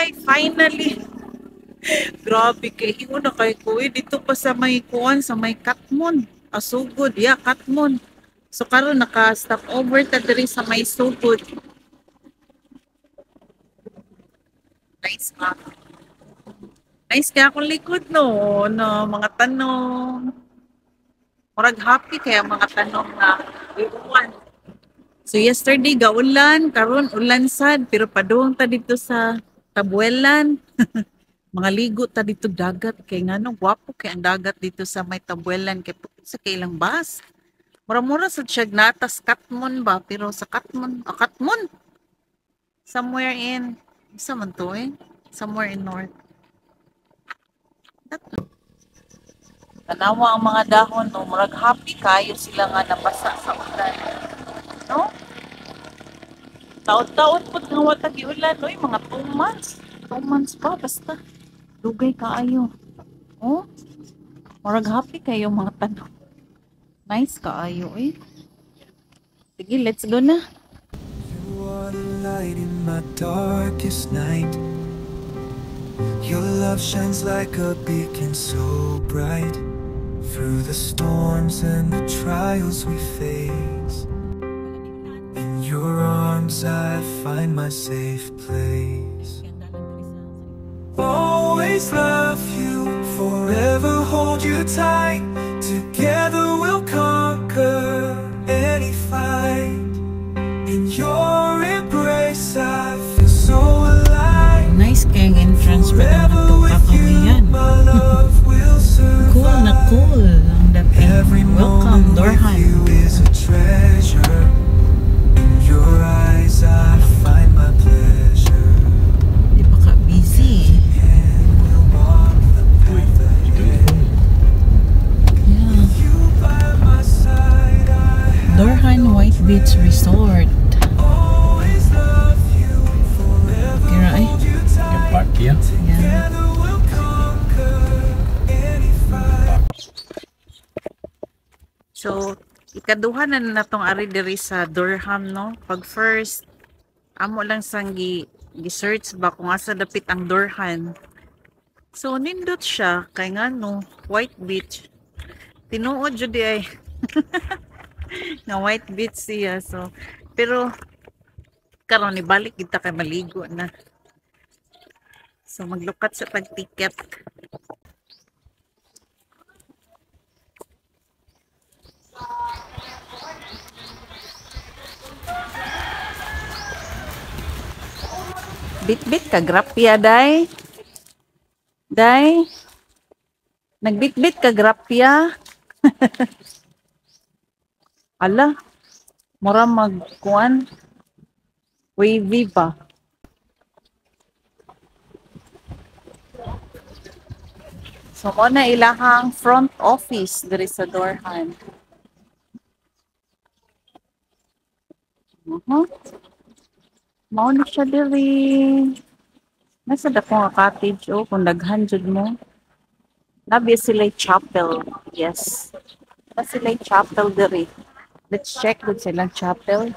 day, finally. Grabe kay hiyo na kay kuy dito pa sa may kuan sa may Katmon. Sugod, yeah, Katmon. So karon naka-stop over ta diri sa may Sugod. Nice nga. Nice kaya akong likod no, no mga tanong. Murag happy kaya mga tanong na iuwan. So yesterday gaulan, karon ulan sad pero padung ta dito sa Tabuelan. Mga ligo ta dito dagat kay ngano gwapo kay ang dagat dito sa may Tabuelan kay sa kailang bus. Mura-mura sa siya natas Katmon ba pero sa Katmon, Katmon somewhere in sa man to eh, somewhere in north. Tanawa ang mga dahon no, murag happy kayo sila nga napasa sa ulan. No? Taon-taon po nga watag ulan, no? Mga 2 months. 2 months pa, basta. Dugay kaayo. Oh? Murag happy kayo mga tanong. Nice kaayo eh. Sige, let's go na. You are the light in my darkest night. Your love shines like a beacon so bright. Through the storms and the trials we face, in your arms I find my safe place. Always love you, forever hold you tight. Together we'll conquer any fight. In your embrace I feel so alive. Nice kayang entrance pa naman ito kakawiyan. Cool na cool ang dating. Welcome, Dorhan. Is a treasure. In your eyes I find my pleasure. Di ba ka busy? And we'll walk the path ahead. Yeah. You by my side I have Dorhan White Beach Resort. always love you, forever Kira ay? hold you tight. Park here. Yeah. Together we'll conquer any fight. So, ikaduha na natong ari diri sa Durham, no? Pag first, amo lang sang gi-search ba kung asa dapit ang Durham. So, nindot siya kay ngano, White Beach. Tinuod jud di ay na White Beach siya. So, pero karon ibalik kita kay maligo na. So, maglukat sa tag-ticket. Bit-bit ka grapya, day. Day. Nagbit-bit ka grapya. Ala. Mura magkuan. Wavy pa. So, mo na ilahang front office diri sa Dorhan. Mao na siya diri. Nasa dako nga cottage o kung daghan jud mo. Nabi sila chapel. Yes. Na sila chapel diri. Let's check kung silang chapel.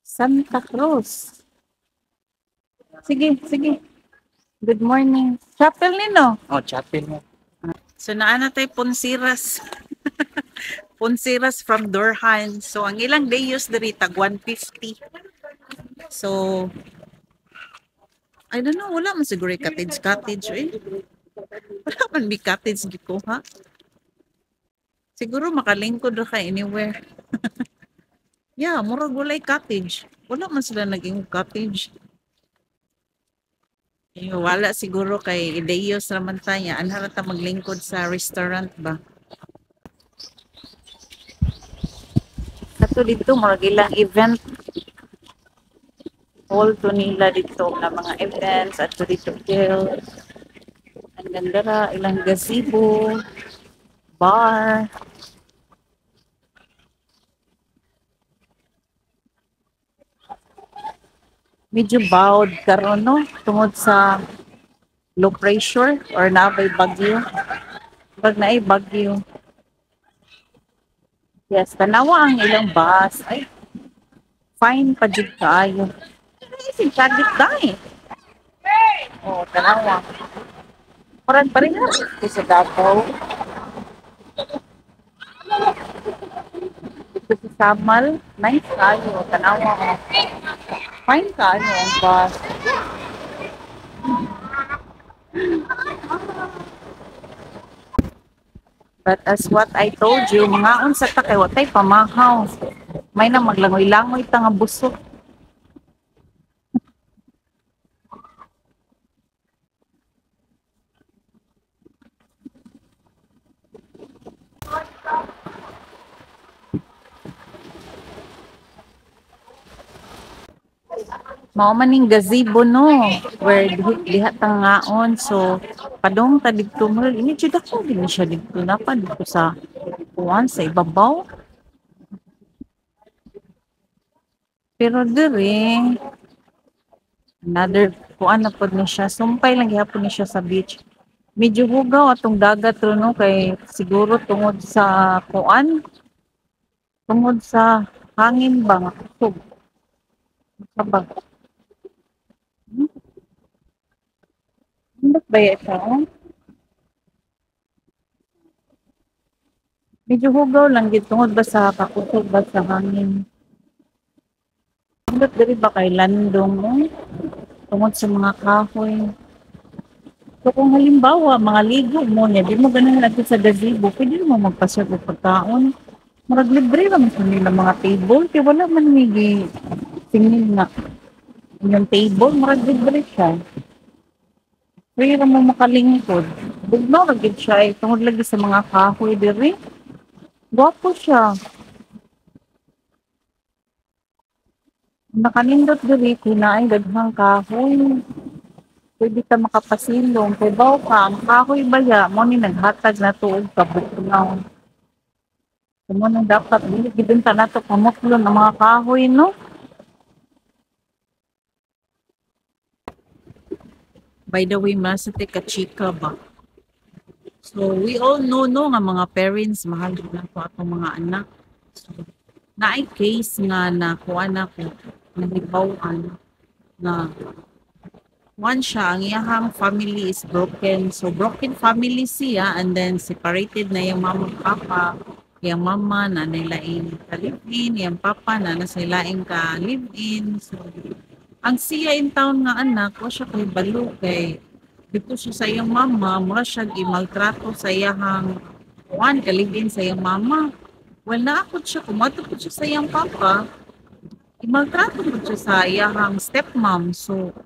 Santa Cruz. Sige, sige. Good morning. Chapel nino. Oh, chapel mo. So naana tay Ponsiras. Ponsiras from Dorhan. So ang ilang day use diri tag 150. So I don't know, wala man siguro cottage eh. Wala man bi cottage giko ha. Siguro makalingkod ra ka anywhere. Yeah, mura gulay cottage. Wala man sila naging cottage. Wala siguro kay Ideos raman tanya. Anhara ta maglingkod sa restaurant ba? Kato dito, murag ilang event. Hall to nila dito na mga events at to dito jail. Ang ganda ra, ilang gazebo, bar. Medyo bowed karon no tungod sa low pressure or nabay bagyo. Pag naay bagyo. Yes, tanawa ang ilang bus. Ay, fine pa jud kaayo. Isig sagit dai. Oh, tanawa. Parang parehas ko sa Davao. Ito sa Samal, nice kayo. Tanawa ko. Fine kayo ang bus. But as what I told you, mga unsa ta kay watay pamahaw. May na maglangoy-langoy ta nga busog. Mao man ning gazebo no, where diha tangaon. So padong ta didto mo ini jud ako din siya didto na pa dito sa kuan sa ibabaw. Pero diri another kuan na pod ni siya. Sumpay lang gihapon ni siya sa beach. Medyo hugaw atong dagat ro no kay siguro tungod sa kuan, tungod sa hangin ba nga kusog. Sabag. Hindi ba ito? Medyo hugaw lang gid tungod ba sa kakusog ba sa hangin. Hindi diri ba kay landong no? Tungod sa mga kahoy. So kung halimbawa, mga ligo mo niya, di mo ganun natin sa gazebo, pwede mo magpasyag o pagkaon. Marag libre lang sa nila mga table, kaya wala man nigi singil nga. Yung table, marag libre siya. Pwede mo makalingkod. Bugnaw lagi siya eh, tungod lagi sa mga kahoy diri. Gwapo siya. Nakanindot diri, kinaay daghang kahoy. Pwede ka makapasilong. Kay baw ka, ang kahoy baya, mo ni naghatag na tuog kabuknaw. Kamo nang dapat, dili gidunta na to kamuklo ng mga kahoy, no? By the way, masate ka chika ba? So, we all know, no, nga mga parents, mahal na po atong mga anak. So, naay case nga na kuha na ko, nalibawan, na one siya, ang iyahang family is broken. So, broken family siya and then separated na yung mama at papa. Yung mama na nilaing ka-live-in, yung papa na nasilaing ka-live-in. So, ang siya in town nga anak, o siya kay balo kay dito siya sa iyang mama, mura siya imaltrato sa iyang one, ka-live-in sa iyang mama. Well, naakot siya, kumatukot siya sa iyang papa, imaltrato mo siya sa iyang stepmom. So,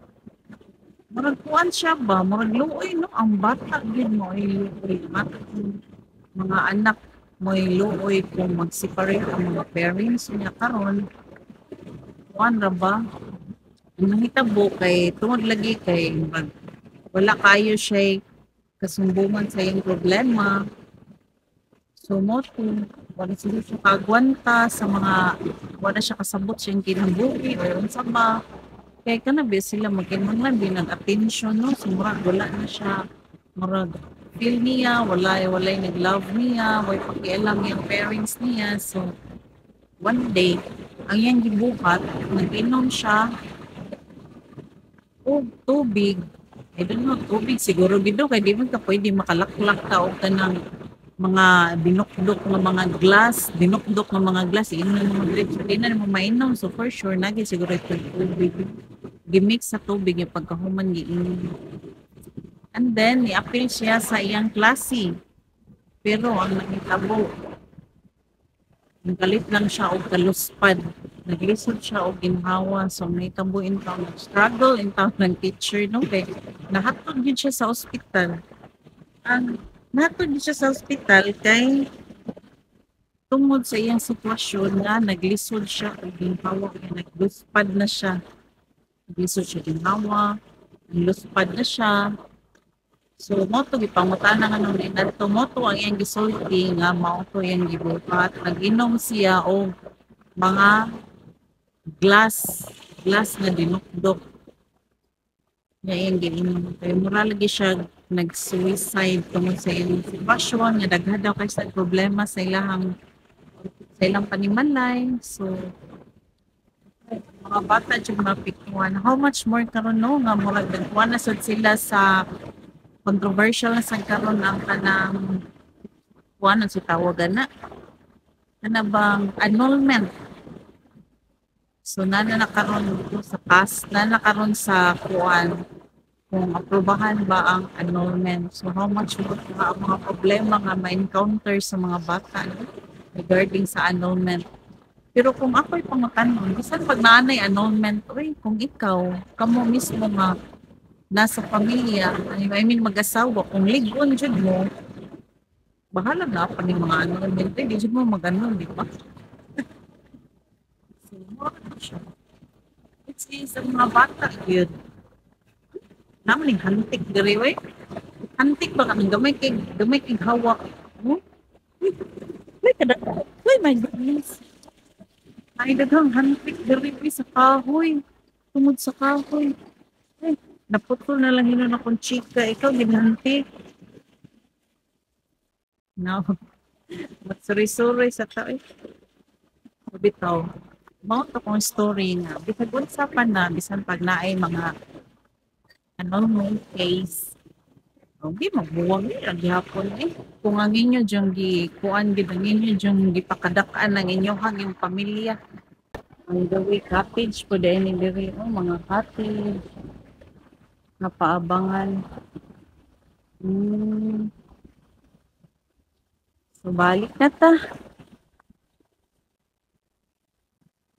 maragpuan siya ba? Maragluoy, no? Ang bata, yun mo, ay mga anak mo, luoy kung mag-separate ang mga parents niya karon. Kuan ra ba? Ang nahitabo kay, tungod lagi kay, wala kayo siya kasumbungan sa iyong problema. So, mo to, wala sila siya kagwanta sa mga, wala siya kasabot siyang kinabuhi, o sa ba. Kaya ka na ba sila magkinahanglan din nag-attention, no? So, murag, wala na siya, murag, feel niya, wala nag-love niya, wala pakialam yung parents niya. So, one day, ang iyang gibuhat, nag-inom siya, o tubig, I don't know, tubig siguro gido, kaya di man ka pwede makalaklak ka o ka ng mga dinukdok ng mga glass, dinukdok ng mga glass, inom ng mga grapes, hindi na naman mainom. So, for sure, nagi siguro ito tubig. Gimix sa tubig yung pagkahuman giinom. And then, i-appeal siya sa iyang klase. Pero, ang nangitabo, nagalit lang siya o kaluspad. Naglisod siya o ginhawa. So, may tambuin taon nag-struggle in taon ng teacher. No? Kaya, nahatod yun siya sa ospital. Ang nahatod yun siya sa ospital kay tungod sa iyang sitwasyon nga naglisod siya o ginhawa. Nagluspad na siya. Naglisod siya ginhawa. Nagluspad na siya. So, moto gipangutan na nga nung inato, moto ang iyang gisulti nga moto iyang gibuhat. Nag-inom siya o mga glass nga dinukdok. Nga iyang giinom. Kaya mura lagi siya nag-suicide tungod sa iyang sitwasyon. Nga daghan daw kay sa problema sa ilang panimalay. So, mga bata dyan mapikuan. How much more karon no nga murag nagkuan na sad sila sa controversial na sa karon ang kanang kuan sa tawagan na ana bang annulment. So nakaron dito sa nakaron sa kuan kung aprubahan ba ang annulment. So how much more ba ang mga problema nga ma-encounter sa mga bata no? Regarding sa annulment. Pero kung ako'y pangatanon, bisan pag naanay annulment, uy, kung ikaw, kamo mismo nga nasa pamilya, I mean mag-asawa, kung ligon dyan mo, bahala na pa ni mga annulment, di dyan mo mag-annul, di ba? So, ano siya? It's sa mga bata, yun. Naman yung hantik diri, wey. Hantik ba kami, gamay kay hawak. Hmm? Uy, my goodness. Ay, daghang hantik diri sa kahoy. Tungod sa kahoy. Ay, naputol na lang yun akong chika. Ikaw, ginhantik. No. Magsuri-suri sa tao. Bitaw. Mao to kong story nga. Bisag unsapan na, bisan pag naay mga may case. Di magbuwag ni ang gihapon eh. Kung ang inyo diyang kuan gid ang inyo diyang gipakadakaan ng inyong hanging pamilya. Ang gawin cottage po dahil ni diri mga cottage na paabangan. So balik na ta.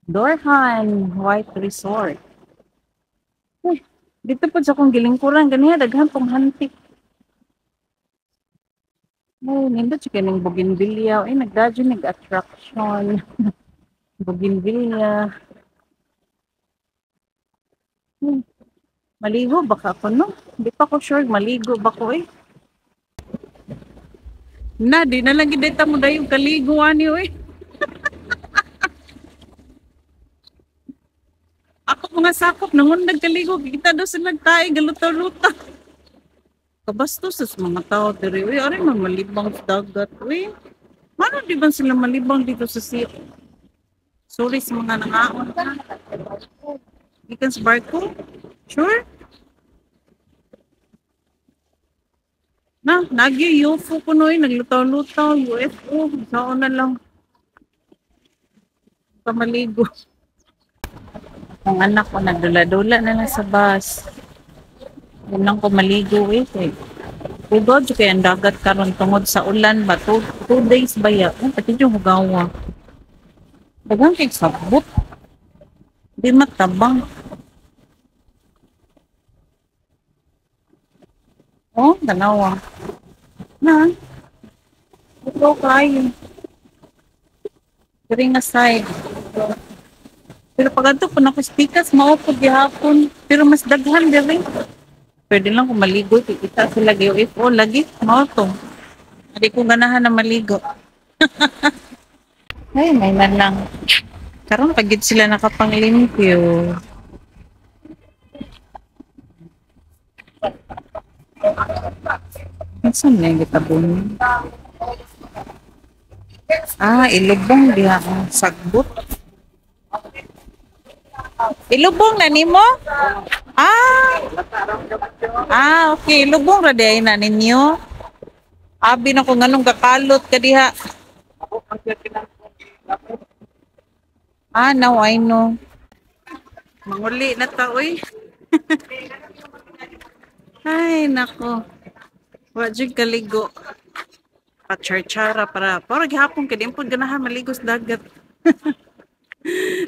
Dorhan White Resort. Dito po sa kong gilingkuran ganiya daghan tong hantik. Nindot siya kaning bougainvillea. Ay, nagdadyo nag-attraction. Bougainvillea. Maligo baka ako, no? Hindi pa ko sure, maligo ba ko eh. Di na lang gideta mo dahil yung kaliguan niyo eh. Ako mga sakop, nangon nagkaligo, kita daw sila nagtae, galutaw-lutaw. Kabastos sa mga tao diri, uy, aray man malibang sa dagat, uy. Mano di ba sila malibang dito sa sea? Sorry sa mga nangaon ka. Ikan sa barko? Sure? Nagi UFO ko noy, naglutaw-lutaw, UFO, saan na lang. Kamaligo. Ang anak ko nagdula-dula na lang sa bus. Yun lang ko maligo eh. Ugod, kaya ang dagat karon tungod sa ulan ba? 2 days ba ya? Pati yung hugawa. Dagang kay sabot. Di matabang. Oh, dalawa. Ito kayo. Kering aside. Pero pag ito po nakuspikas, maupod gihapon. Pero mas daghan diri. Pwede lang kung maligo, kita sila UFO lagi, mao to. Hindi ko ganahan na maligo. Ay, may man lang. Karon pagid sila nakapanglimpyo. Saan na yung gitabon? Ilubong diha ang sagbot. Ilubong na nimo? Okay. Ilubong ra diha na ninyo. Abi na ko nganong kakalot ka diha. Now I know. Manguli na ta, uy. Ay, nako. Wajud kaligo. Pacharchara para gihapon ka din po ganahan maligo sa dagat.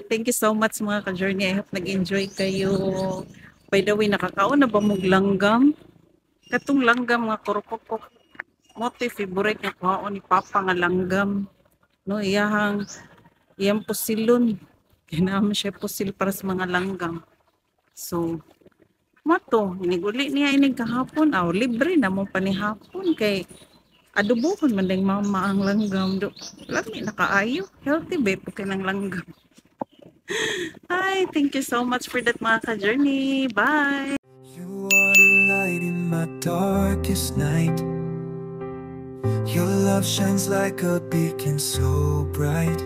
Thank you so much mga ka-journey. I hope nag-enjoy kayo. By the way, nakakaon na ba mong langgam? Katong langgam nga kurupokok. Moto favorite nga kuhaon ni Papa nga langgam. No, iyang pusilon. Kinaman siya pusil para sa mga langgam. So, mato, iniguli niya inig kahapon. Libre na mo panihapon kay adubuhon man ding mama ang langgam. Lami nakaayo. Healthy ba po ng langgam. Hi, thank you so much for that mga ka-journey. Bye! You are the light in my darkest night. Your love shines like a beacon so bright.